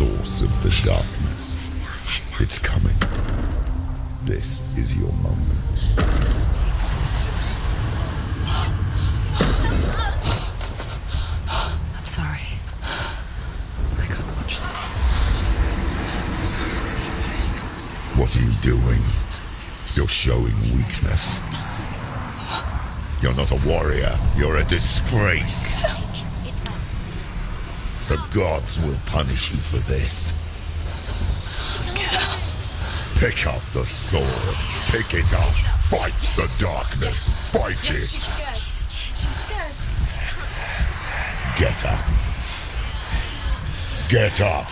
source of the darkness. It's coming. This is your moment. I'm sorry. I can't watch this. What are you doing? You're showing weakness. You're not a warrior. You're a disgrace. The gods will punish you for this. Pick up the sword. Pick it up. Fight the darkness. Fight it. Get up. Get up.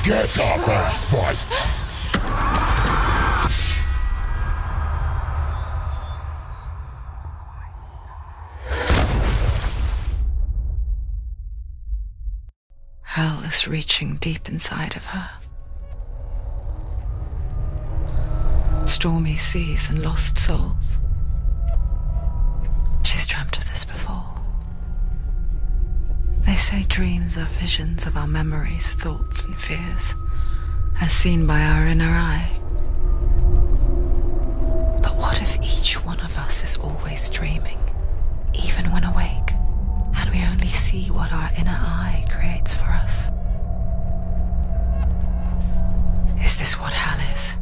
Get up and fight. Hell is reaching deep inside of her. Stormy seas and lost souls. She's dreamt of this before. They say dreams are visions of our memories, thoughts, and fears, as seen by our inner eye. But what if each one of us is always dreaming, even when awake, and we only see what our inner eye creates for us? Is this what hell is?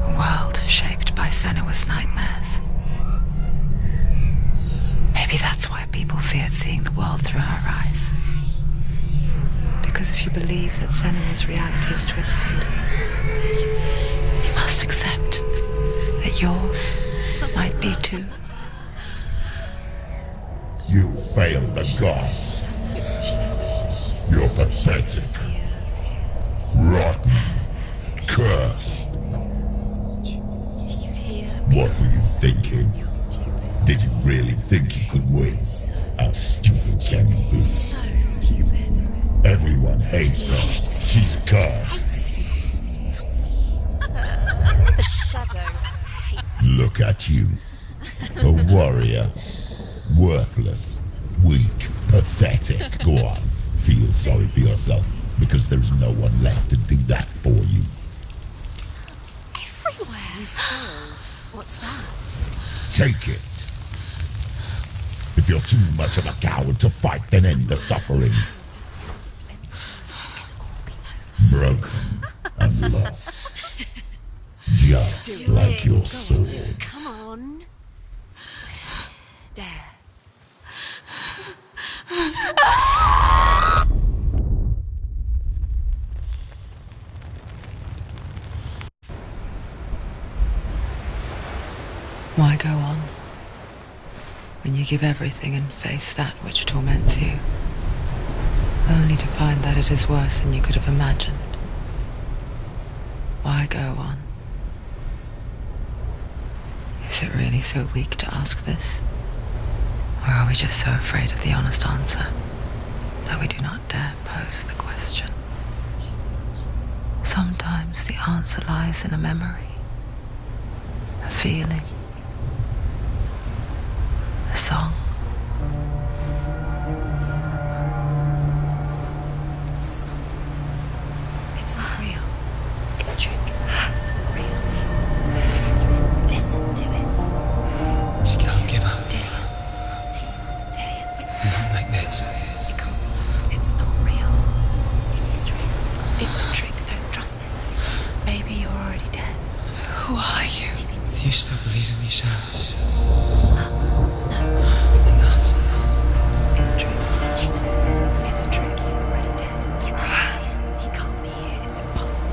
A world shaped by Senua's nightmares. Maybe that's why people feared seeing the world through her eyes. Because if you believe that Senua's reality is twisted, you must accept that yours might be too. You failed the gods. You're pathetic. Rotten. Cursed. What were you thinking? Did you really think you could win? How stupid can you be? So stupid. Everyone hates her. She's cursed. The shadow hates. Look at you. A warrior. Worthless. Weak. Pathetic. Go on. Feel sorry for yourself, because there's no one left to do that for you. Everywhere. You failed. What's that? Take it. If you're too much of a coward to fight, then end the suffering. Broken and lost. Just like your sword. Come on. Dare. Why go on when you give everything and face that which torments you, only to find that it is worse than you could have imagined? Why go on? Is it really so weak to ask this? Or are we just so afraid of the honest answer that we do not dare pose the question? Sometimes the answer lies in a memory, a feeling, a song. It's the song. It's not real. It's a trick. It's not real. It is real. Listen to it. Don't give up. Daddy, it's Not like this. it can't. It's not real. It is real. It's a trick. Don't trust it. Maybe you're already dead. Who are you? Maybe this Do you still believe in yourself? No, it's not. It's a trick. She knows it's a trick. He's already dead. You can't see him. He can't be here. It's impossible.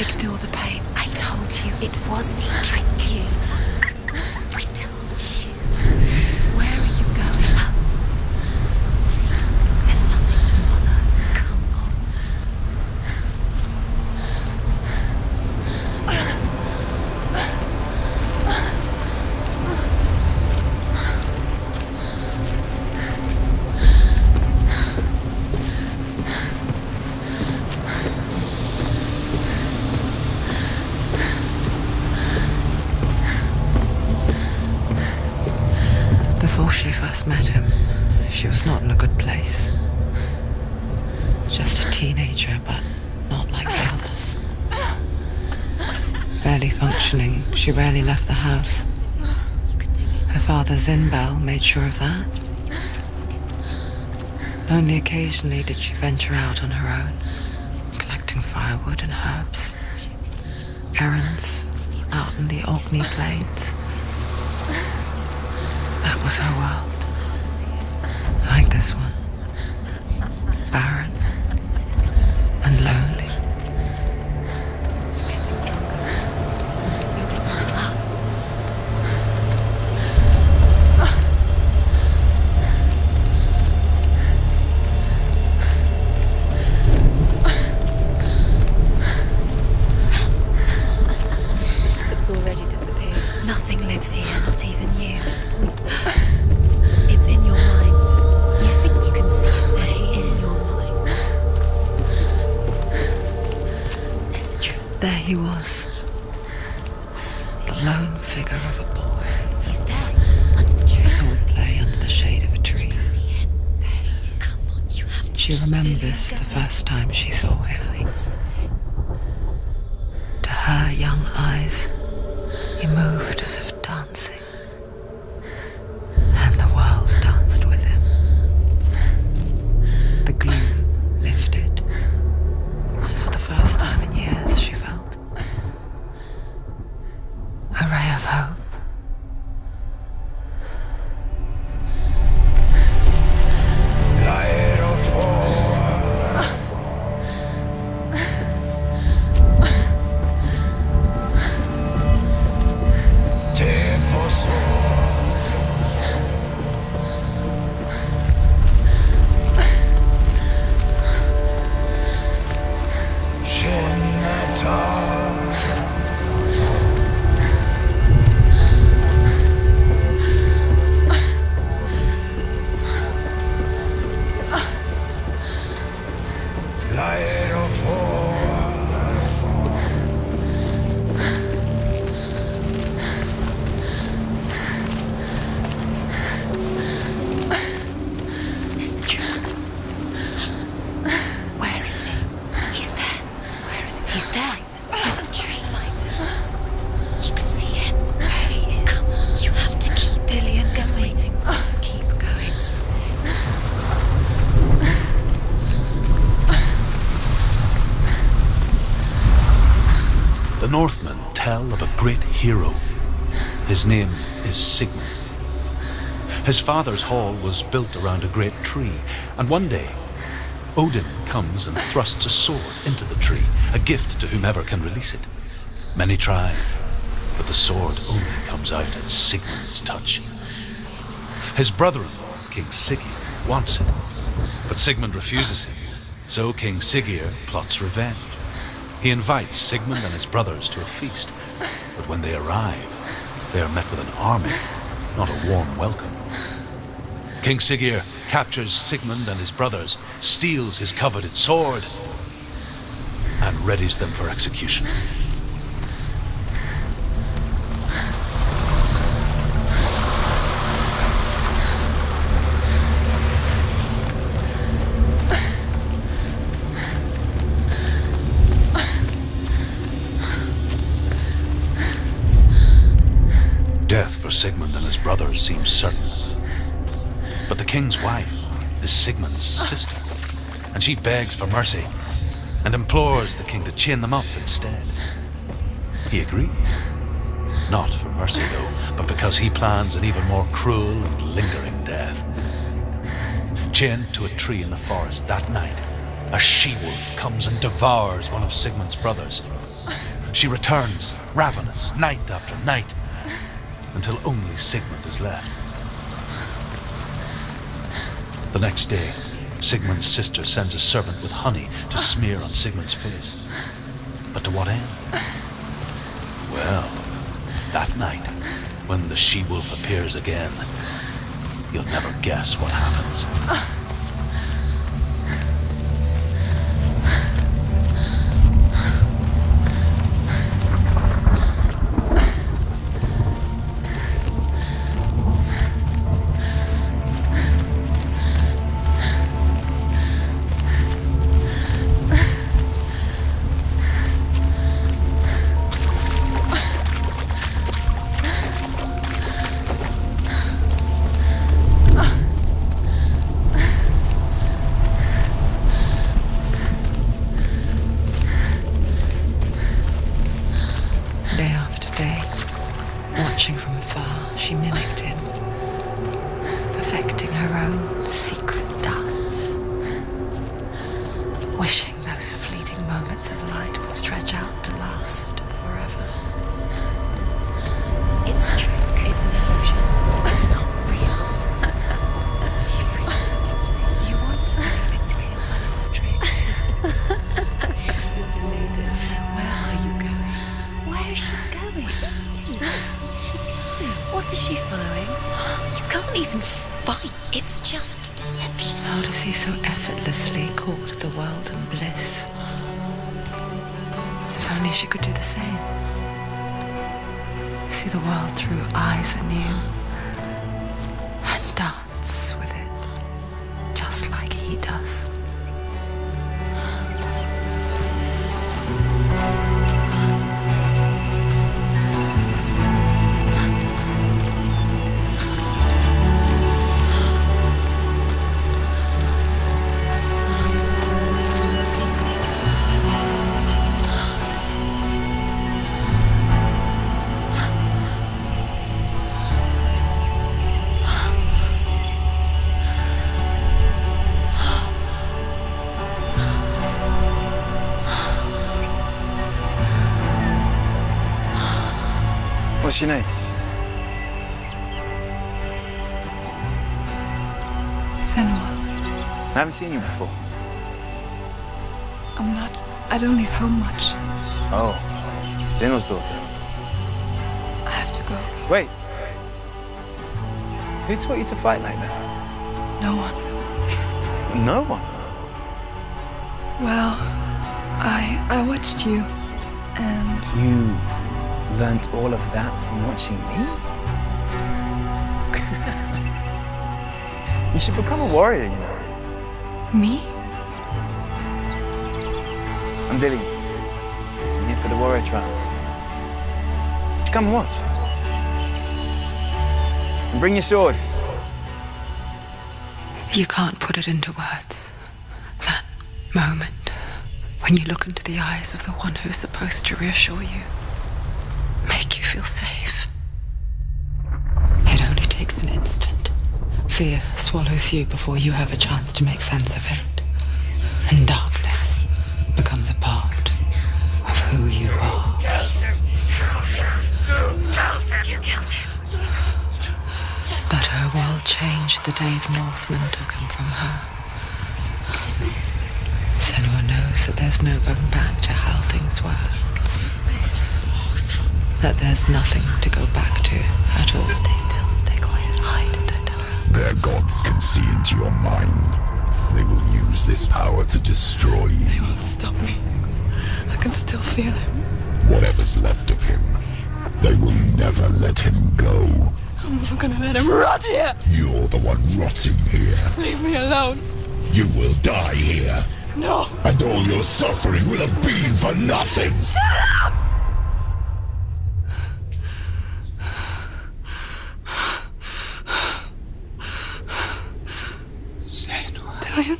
Ignore the pain. I told you it was to trick you. I told you. Where are you going? Up. See, there's nothing to follow. Come on. Before she first met him, she was not in a good place. Just a teenager, but not like the others. Barely functioning, she rarely left the house. You can do it. Her father, Zinbel, made sure of that. Only occasionally did she venture out on her own, collecting firewood and herbs. Errands out in the Orkney Plains. That was her world. Like this one. Barren and lonely. It's already disappeared. Nothing lives here, not even you. It's in your mind. You think you can see it, but it's in your mind. There's the truth. There he was. The lone figure of a boy. He's there, under the tree. Swordplay under the shade of a tree. You can see him. Come on, you have to. She remembers the first time she saw him. To her young eyes, he moved as if dancing. And the world danced with him. The gloom lifted. And for the first time in years, she felt a ray of hope. There's the truth. Where is he? He's there. Where is he? He's there. Under the tree. You can see him. There he is. Come on, you have to keep Dillian is going. waiting for him. Keep going. The Northmen tell of a great hero. His name is Sigmund. His father's hall was built around a great tree, and one day, Odin comes and thrusts a sword into the tree, a gift to whomever can release it. Many try, but the sword only comes out at Sigmund's touch. His brother-in-law, King Siggeir, wants it, but Sigmund refuses him, so King Siggeir plots revenge. He invites Sigmund and his brothers to a feast, but when they arrive, they are met with an army, not a warm welcome. King Siggeir captures Sigmund and his brothers, steals his coveted sword, and readies them for execution. Death for Sigmund and his brothers seems certain. But the king's wife is Sigmund's sister, and she begs for mercy and implores the king to chain them up instead. He agrees. Not for mercy, though, but because he plans an even more cruel and lingering death. Chained to a tree in the forest that night, a she-wolf comes and devours one of Sigmund's brothers. She returns, ravenous, night after night, until only Sigmund is left. The next day, Sigmund's sister sends a servant with honey to smear on Sigmund's face. But to what end? Well, that night, when the she-wolf appears again, you'll never guess what happens. Day after day, watching from afar, she mimicked him, perfecting her own secret dance, wishing those fleeting moments of light would stretch out to last forever. It's a trick. It's an illusion. It's not real. It's real. It's real. You want to believe it's real, but it's a trick. You're deluded. Where are you going? Where is she going? What is she following? You can't even fight. It's just deception. How does he so effortlessly court the world and bliss? If only she could do the same. See the world through eyes anew and dance with it, just like he does. What's your name? Senua. I haven't seen you before. I don't leave home much. Oh, Zenua's daughter. I have to go. Wait. Who taught you to fight like that? No one. No one. Well, I watched you, and You learnt all of that from watching me? You should become a warrior, you know. me? I'm Dilly. I'm here for the warrior trials. Come and watch. And bring your sword. You can't put it into words. That moment when you look into the eyes of the one who is supposed to reassure you, make you feel safe. It only takes an instant. Fear swallows you before you have a chance to make sense of it. And darkness becomes a part of who you are. You killed him. But her world changed the day the Northmen took him from her. Senua knows that there's no going back to how things were. That there's nothing to go back to at all. Stay still, stay quiet, hide, don't tell her. Their gods can see into your mind. They will use this power to destroy you. They won't stop me. I can still feel him. Whatever's left of him, they will never let him go. I'm not gonna let him rot here. You're the one rotting here. Leave me alone. You will die here. No. And all your suffering will have been for nothing. Senua. Dillion?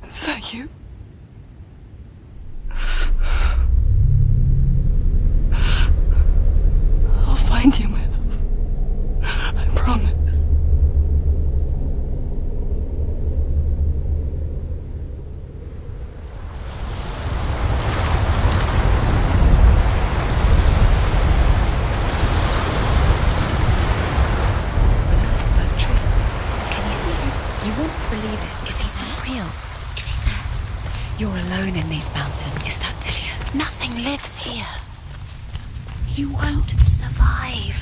Is that you? I'll find you, my love. I promise. not real. Is he there? You're alone in these mountains. Is that Delia? Nothing lives here. You won't survive.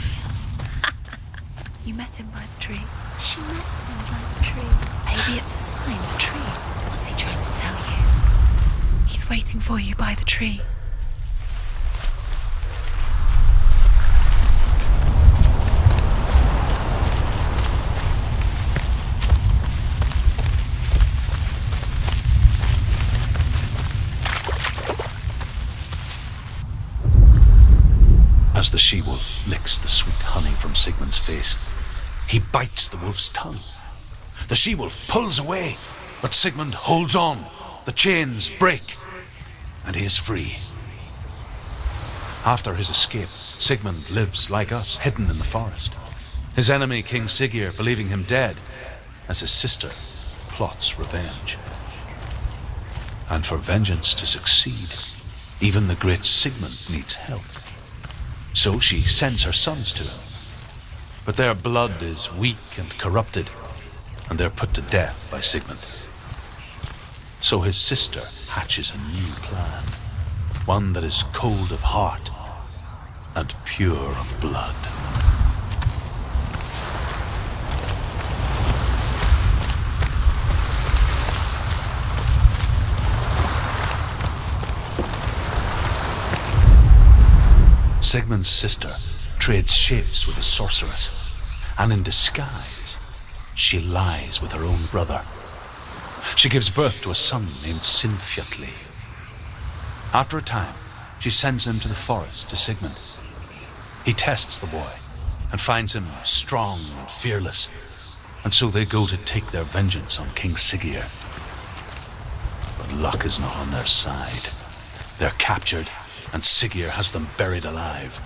You met him by the tree. She met him by the tree. Maybe it's a sign, the tree. What's he trying to tell you? He's waiting for you by the tree. As the she-wolf licks the sweet honey from Sigmund's face, he bites the wolf's tongue. The she-wolf pulls away, but Sigmund holds on. The chains break, and he is free. After his escape, Sigmund lives like us, hidden in the forest. His enemy, King Siggeir, believing him dead, as his sister plots revenge. And for vengeance to succeed, even the great Sigmund needs help. So she sends her sons to him. But their blood is weak and corrupted, and they're put to death by Sigmund. So his sister hatches a new plan, one that is cold of heart and pure of blood. Sigmund's sister trades shapes with a sorceress, and in disguise, she lies with her own brother. She gives birth to a son named Sinfjotli. After a time, she sends him to the forest to Sigmund. He tests the boy and finds him strong and fearless, and so they go to take their vengeance on King Siggeir. But luck is not on their side. They're captured, and Siggeir has them buried alive.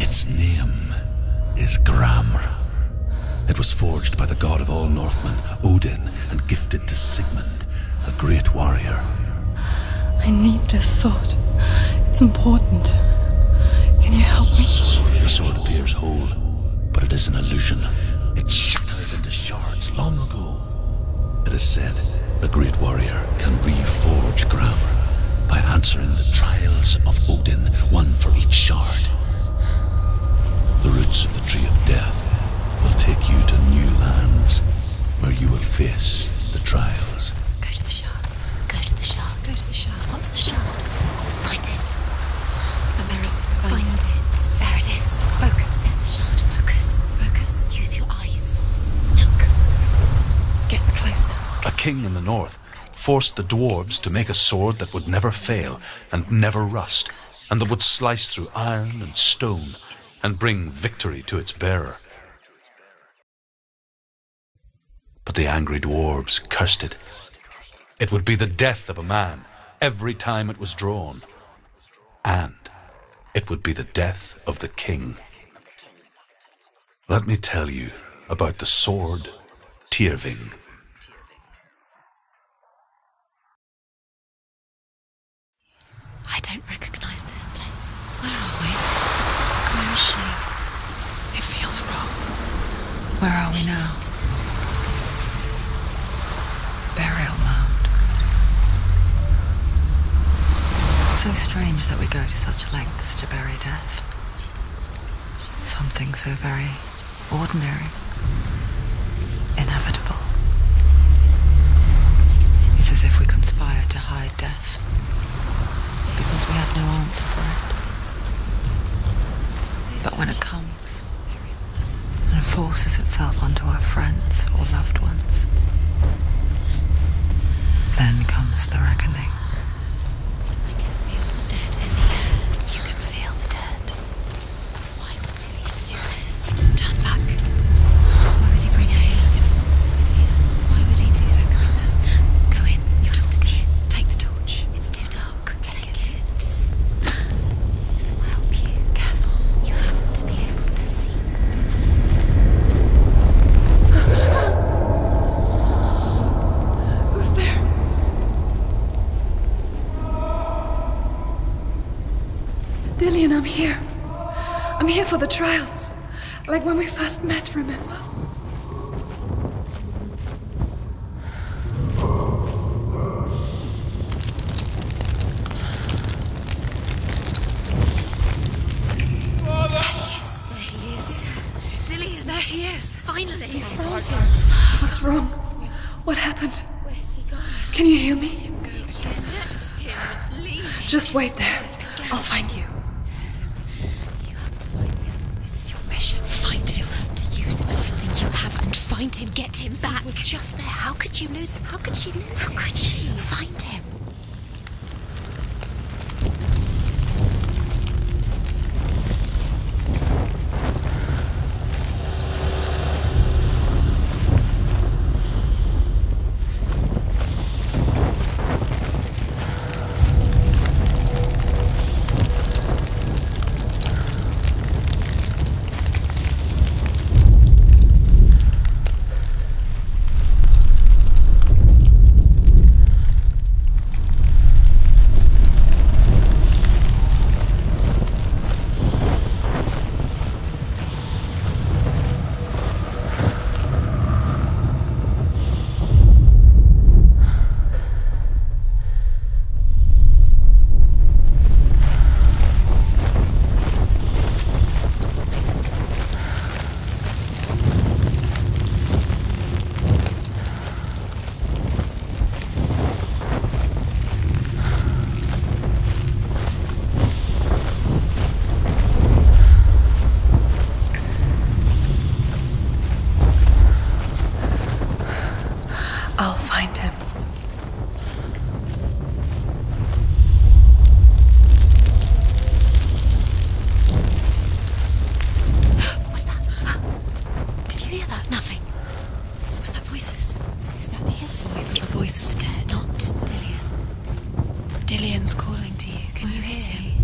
Its name is Gramr. It was forged by the god of all Northmen, Odin, and gifted to Sigmund, a great warrior. I need this sword. It's important. Can you help me? The sword appears whole, but it is an illusion. It shattered into shards long ago. It is said a great warrior can reforge Gramr by answering the trials of Odin, one for each shard. The roots of the Tree of Death will take you to new lands where you will face the trials. Go to the shards. Go to the shard. Go to the shard. What's the shard? Find it. Where is it? Find it. There it is. Focus. There's the shard. Focus. Focus. Use your eyes. Look. Get closer. A king in the north forced the dwarves to make a sword that would never fail and never rust, and that would slice through iron and stone and bring victory to its bearer. But the angry dwarves cursed it. It would be the death of a man every time it was drawn. And it would be the death of the king. Let me tell you about the sword Tyrving. I don't recognize this place. Where are we? Where is she? It feels wrong. Where are we now? Burial mound. So strange that we go to such lengths to bury death. Something so very ordinary, inevitable. It's as if we conspire to hide death, because we have no answer for it. But when it comes, and forces itself onto our friends or loved ones, then comes the reckoning. Dead in the air. You can feel the dead. Why would Dillian do this? Turn back. Why would he bring her here? It's not Sylvia. Why would he do something? Go in. You have to go in. Take the torch. It's too dark. Take it. This will help you. Careful. You have to be able to see. Who's there? Dillian, I'm here. I'm here for the trials. Like when we first met, remember? There he is. Dillian. There he is. Finally. I found him. What's wrong? What happened? Where's he gone? Can you hear me? Let him leave. Just wait there. I'll find you. You have to find him. This is your mission. Find him. You have to use everything you have and find him. Get him back. He was just there. How could you lose him? How could she lose him? How could she? Find him. I'll find him. What was that? Did you hear that? Nothing. Was that voices? Is that his voice or the voice of the dead? Not Dillian. Dillian's calling to you. Can you hear him?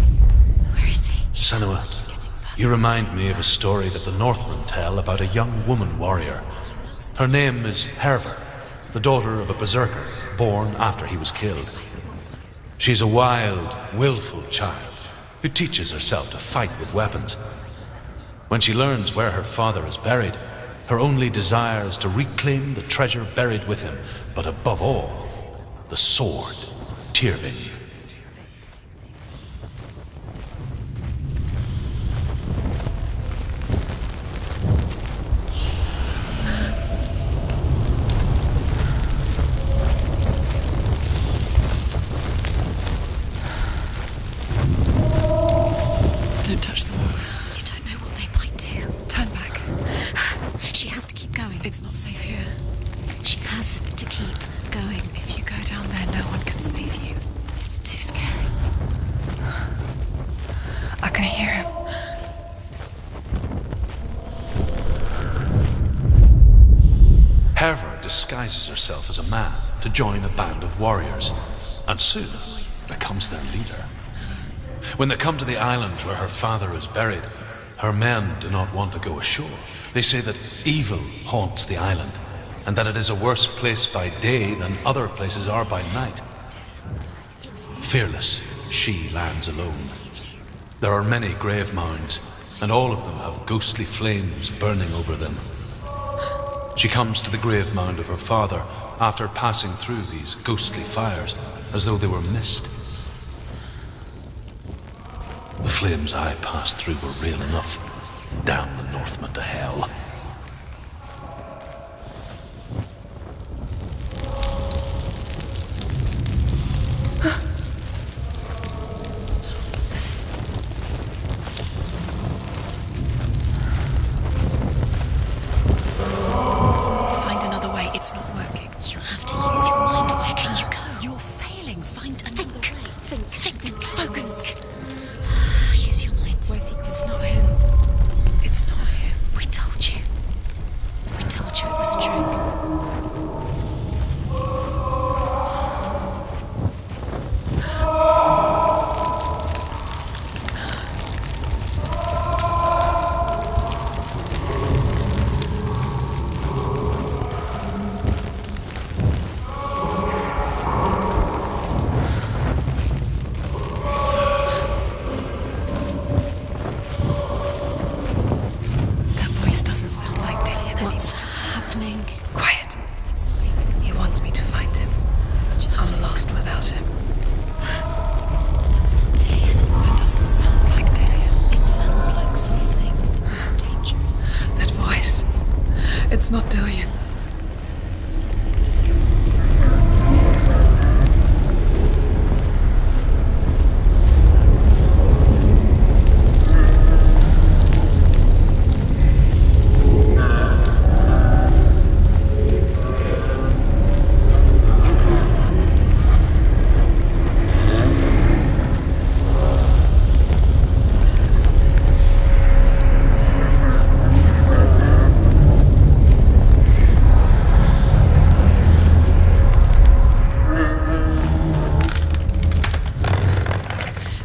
Where is he? Senua, He's getting further. you remind me of a story that the Northmen tell about a young woman warrior. Her name is Herver, the daughter of a berserker born after he was killed. She's a wild, willful child who teaches herself to fight with weapons. When she learns where her father is buried, her only desire is to reclaim the treasure buried with him, but above all, the sword, Tyrving. Don't touch the walls. You don't know what they might do. Turn back. She has to keep going. It's not safe here. She has to keep going. If you go down there, no one can save you. It's too scary. I can hear him. Herver disguises herself as a man to join a band of warriors, and soon becomes their leader. When they come to the island where her father is buried, her men do not want to go ashore. They say that evil haunts the island, and that it is a worse place by day than other places are by night. Fearless, she lands alone. There are many grave mounds, and all of them have ghostly flames burning over them. She comes to the grave mound of her father after passing through these ghostly fires as though they were mist. The flames I passed through were real enough. Damn the Northmen to hell. Find another way. It's not working. You have to use your mind. Where can you go? You're failing. Find another way. Think. Focus. Use your mind. Where's he? It's not him. It's not him. We told you. We told you it was a trick. That voice doesn't sound like Dillian. What's happening? Quiet. It's not him. He wants me to find him. I'm lost without him. That's not Dillian. That doesn't sound like Dillian. It sounds like something dangerous. That voice. It's not Dillian. Something evil.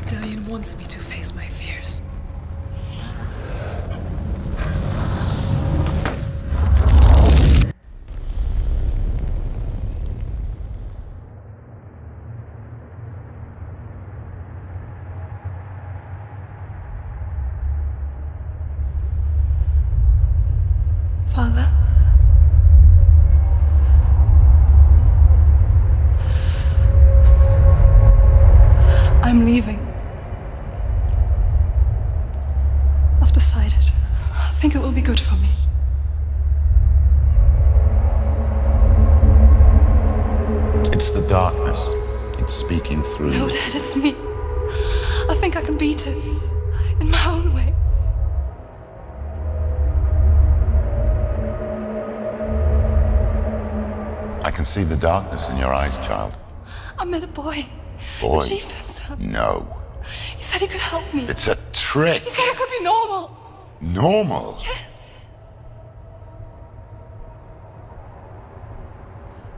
Dillian wants me to face my fears. Father? I'm leaving. I've decided. I think it will be good for me. It's the darkness. It's speaking through No, you. Dad, it's me. I think I can beat it. In my own way. I can see the darkness in your eyes, child. I met a boy. Boy? The chief himself. No. He said he could help me. It's a trick. He said I could be normal. Normal. Yes.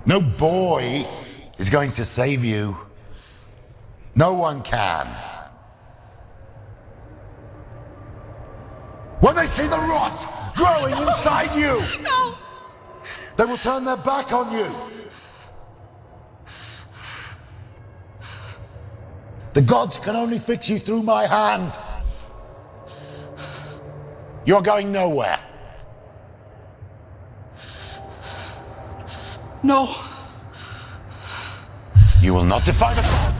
No boy is going to save you. No one can. When they see the rot growing inside you, No. they will turn their back on you. The gods can only fix you through my hand. You're going nowhere. No. You will not defy the gods.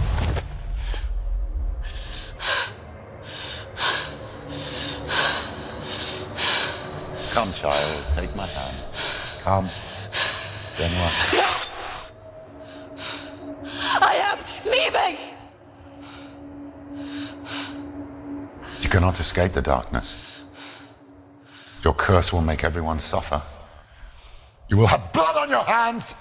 Come, child, take my hand. Come. Senua. I am leaving. You cannot escape the darkness. Your curse will make everyone suffer. You will have blood on your hands!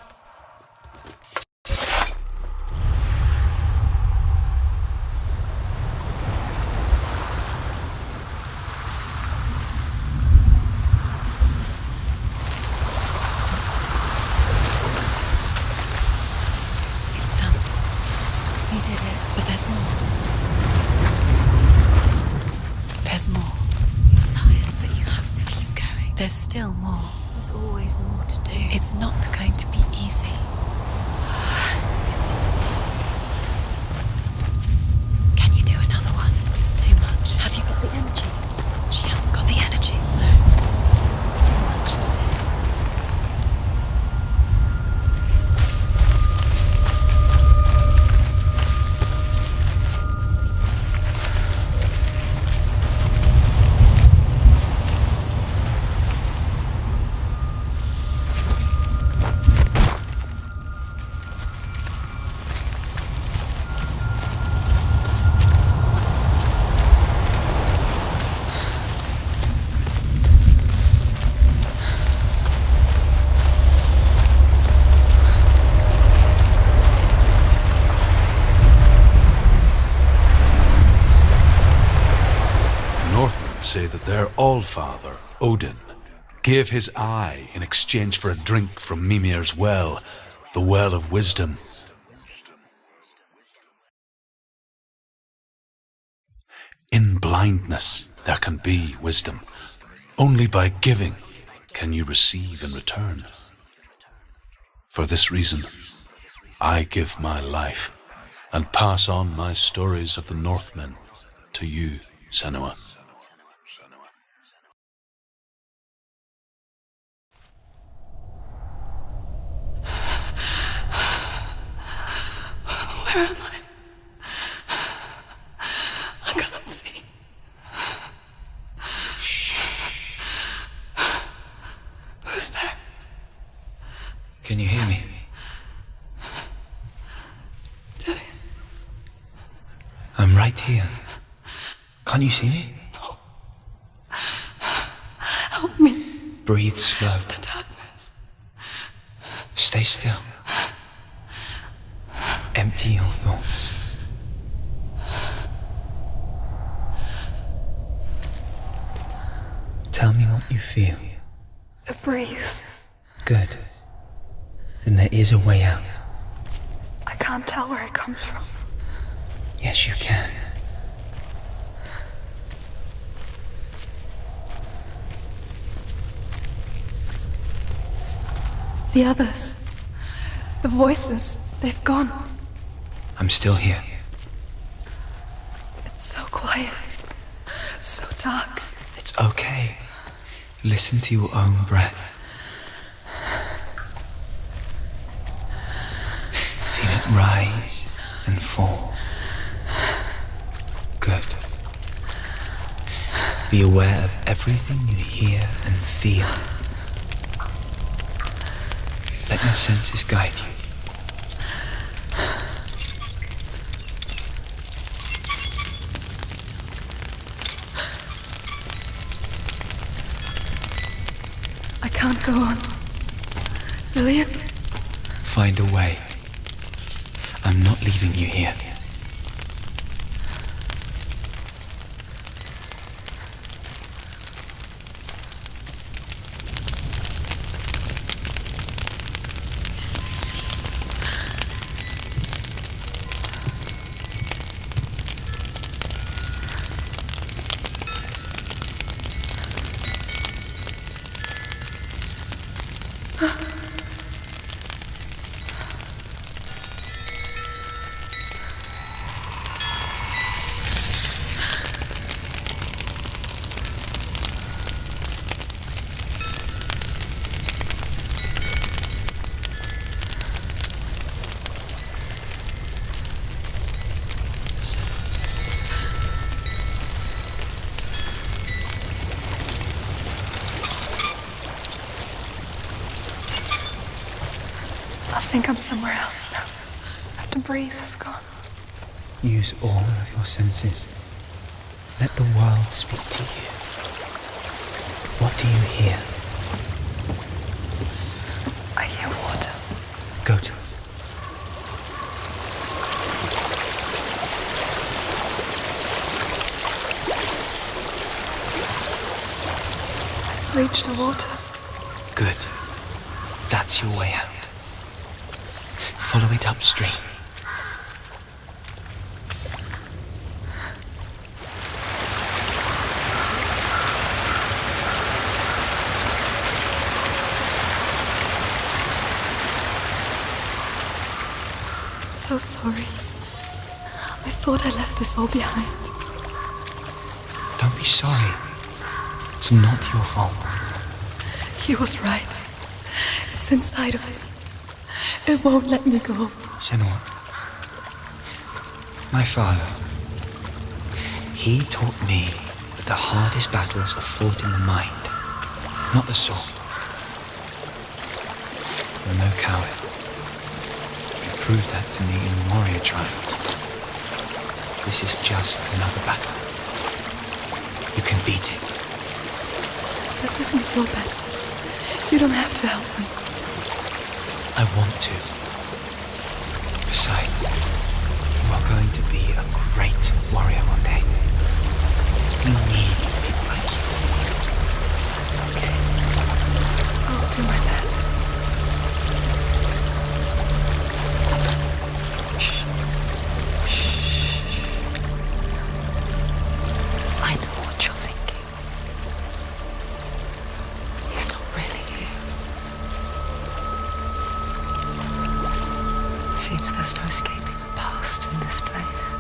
It's done. You did it, but there's more. There's more. You're tired, but you have to keep going. There's still more. There's always more to do. It's not going to be easy. Can you do another one? It's too much. Have you got the energy? She hasn't got the energy. No. Too much to do. their Allfather, Odin, gave his eye in exchange for a drink from Mimir's well, the Well of Wisdom. In blindness there can be wisdom. Only by giving can you receive in return. For this reason, I give my life and pass on my stories of the Northmen to you, Senua. Where am I? I can't see. Who's there? Can you hear me? Dillian. I'm right here. Can't you see me? No. Help me. Breathe slow. It's the darkness. Stay still. Empty your thoughts. Tell me what you feel. The breeze. Good. Then there is a way out. I can't tell where it comes from. Yes, you can. The others. The voices. They've gone. I'm still here. It's so quiet. So dark. It's okay. Listen to your own breath. Feel it rise and fall. Good. Be aware of everything you hear and feel. Let your senses guide you. I can't go on. Dillian? Find a way. I'm not leaving you here. I think I'm somewhere else now. That the breeze has gone. Use all of your senses. Let the world speak to you. What do you hear? I hear water. Go to it. I've reached the water. Good. That's your way out. Follow it upstream. I'm so sorry. I thought I left this all behind. Don't be sorry. It's not your fault. He was right. It's inside of me. It won't let me go. Senua, my father, he taught me that the hardest battles are fought in the mind, not the sword. You're no coward. You proved that to me in warrior trials. This is just another battle. You can beat it. This isn't your battle. You don't have to help me. I want to. Besides, you are going to be a great warrior one day. We need people like you. do my best. I know what you're thinking. He's not really here. Seems there's no escaping the past in this place.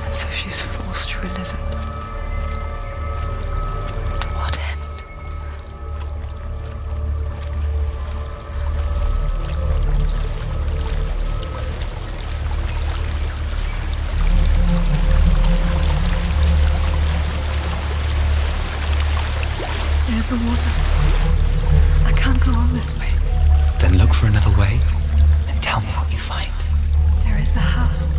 And so she's forced to relive it. To what end? There's a waterfall. I can't go on this way. Then look for another way and tell me what you find. There is a house.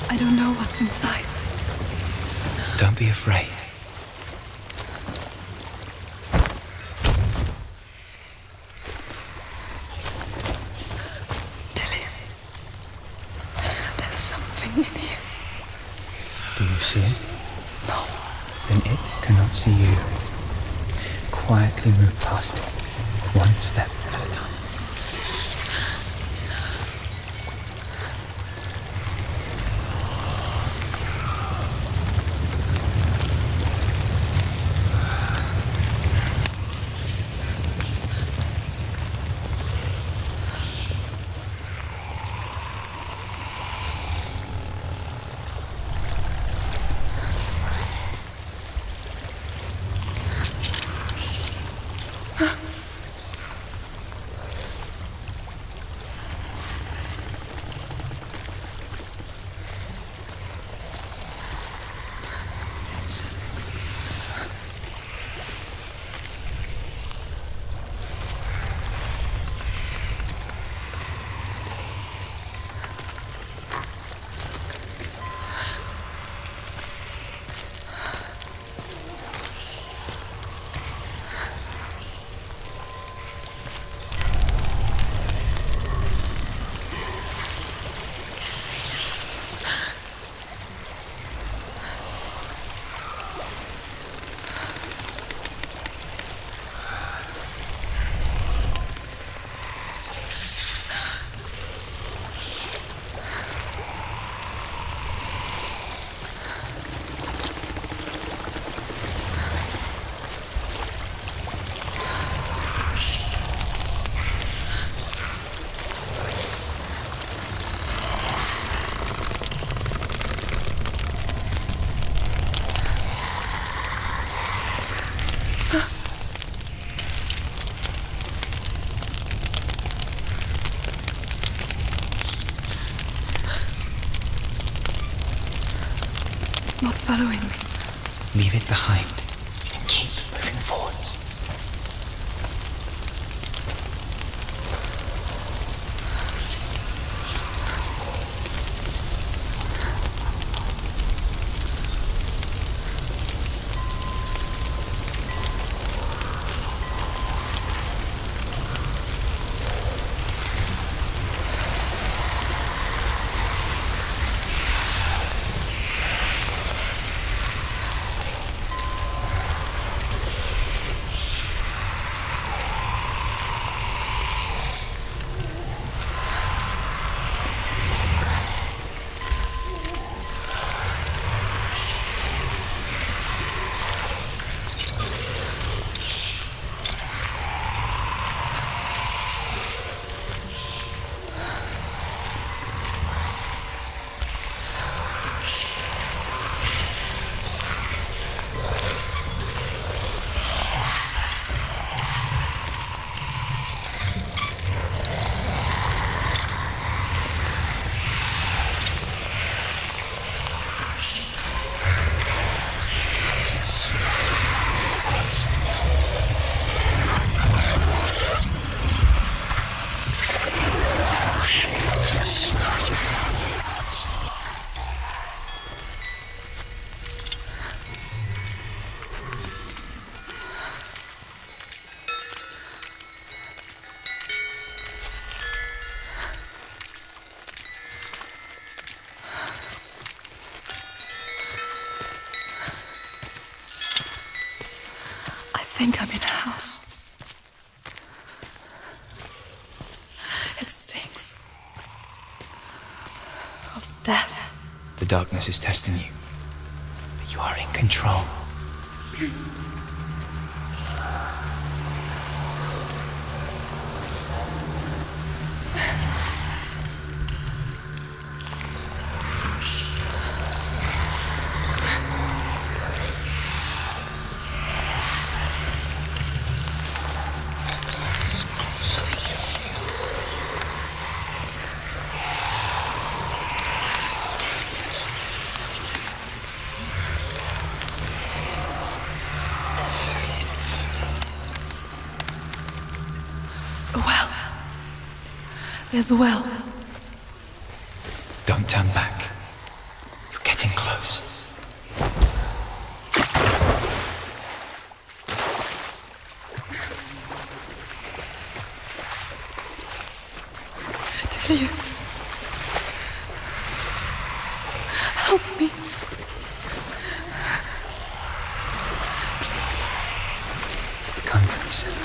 I don't know what's inside. Don't be afraid. Dillian, there's something in here. Do you see it? No. Then it cannot see you. Quietly move past it, one step at a time. It's not following me. Leave it behind and keep moving forwards. instincts of death. The darkness is testing you, but you are in control. A well. There's a well. Don't turn back. You're getting close. Delia. Help me. Come to me, Senua.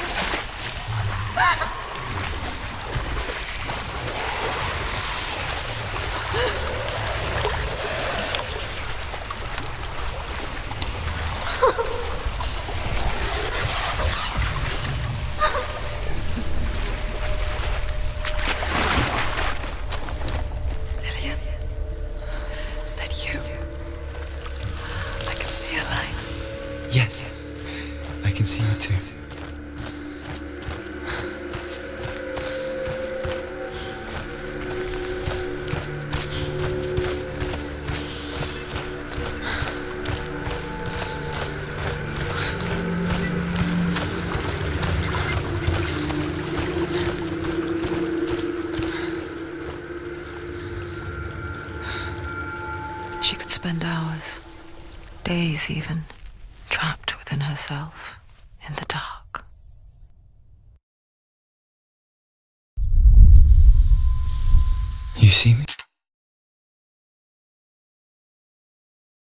Delia. Is that you? I can see a light. Yes, I can see you too. She could spend hours, days even, trapped within herself, in the dark. You see me?